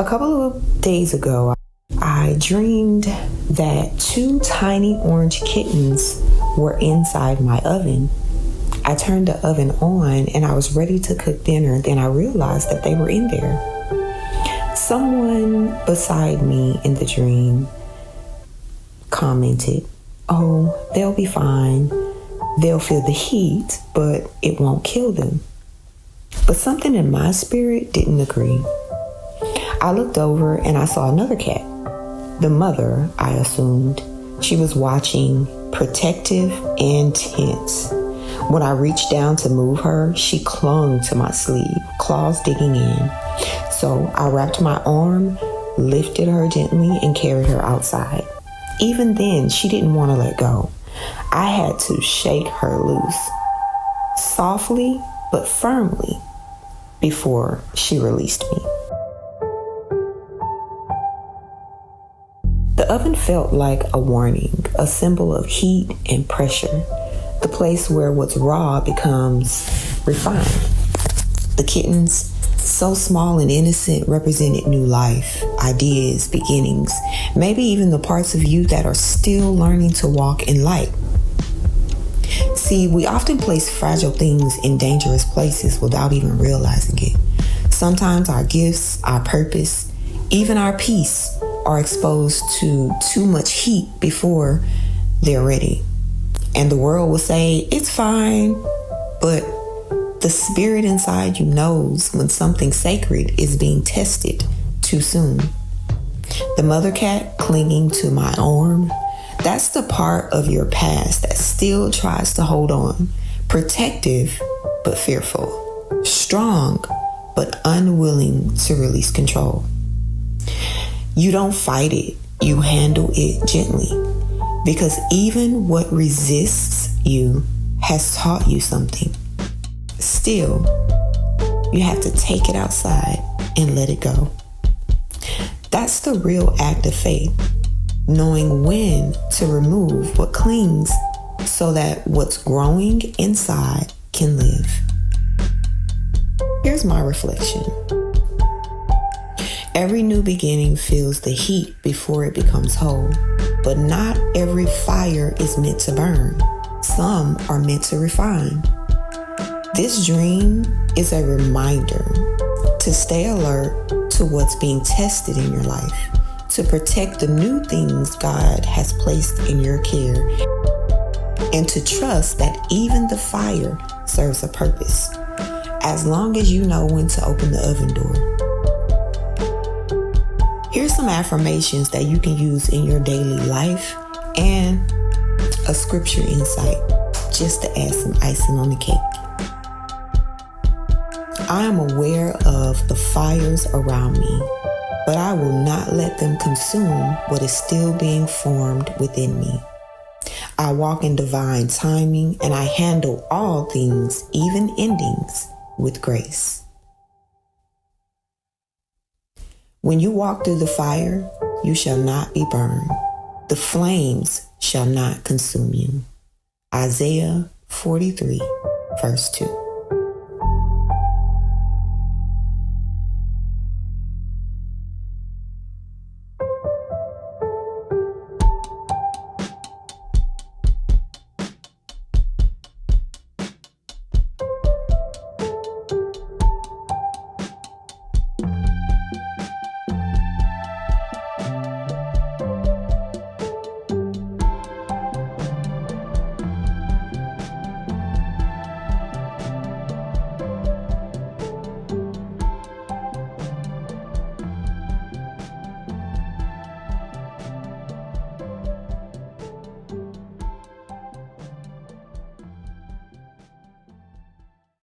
A couple of days ago, I dreamed that two tiny orange kittens were inside my oven. I turned the oven on and I was ready to cook dinner. Then I realized that they were in there. Someone beside me in the dream commented, "Oh, they'll be fine. They'll feel the heat, but it won't kill them." But something in my spirit didn't agree. I looked over and I saw another cat. The mother, I assumed. She was watching, protective and tense. When I reached down to move her, she clung to my sleeve, claws digging in. So I wrapped my arm, lifted her gently, and carried her outside. Even then, she didn't want to let go. I had to shake her loose, softly but firmly, before she released me. The oven felt like a warning, a symbol of heat and pressure, the place where what's raw becomes refined. The kittens, so small and innocent, represented new life, ideas, beginnings, maybe even the parts of you that are still learning to walk in light. See, we often place fragile things in dangerous places without even realizing it. Sometimes our gifts, our purpose, even our peace are exposed to too much heat before they're ready. And the world will say, "It's fine," but the spirit inside you knows when something sacred is being tested too soon. The mother cat clinging to my arm, that's the part of your past that still tries to hold on, protective but fearful, strong but unwilling to release control. You don't fight it, you handle it gently, because even what resists you has taught you something. Still, you have to take it outside and let it go. That's the real act of faith, knowing when to remove what clings so that what's growing inside can live. Here's my reflection. Every new beginning feels the heat before it becomes whole, but not every fire is meant to burn. Some are meant to refine. This dream is a reminder to stay alert to what's being tested in your life, to protect the new things God has placed in your care, and to trust that even the fire serves a purpose, as long as you know when to open the oven door. Here's some affirmations that you can use in your daily life and a scripture insight just to add some icing on the cake. I am aware of the fires around me, but I will not let them consume what is still being formed within me. I walk in divine timing and I handle all things, even endings, with grace. When you walk through the fire, you shall not be burned. The flames shall not consume you. Isaiah 43, verse 2.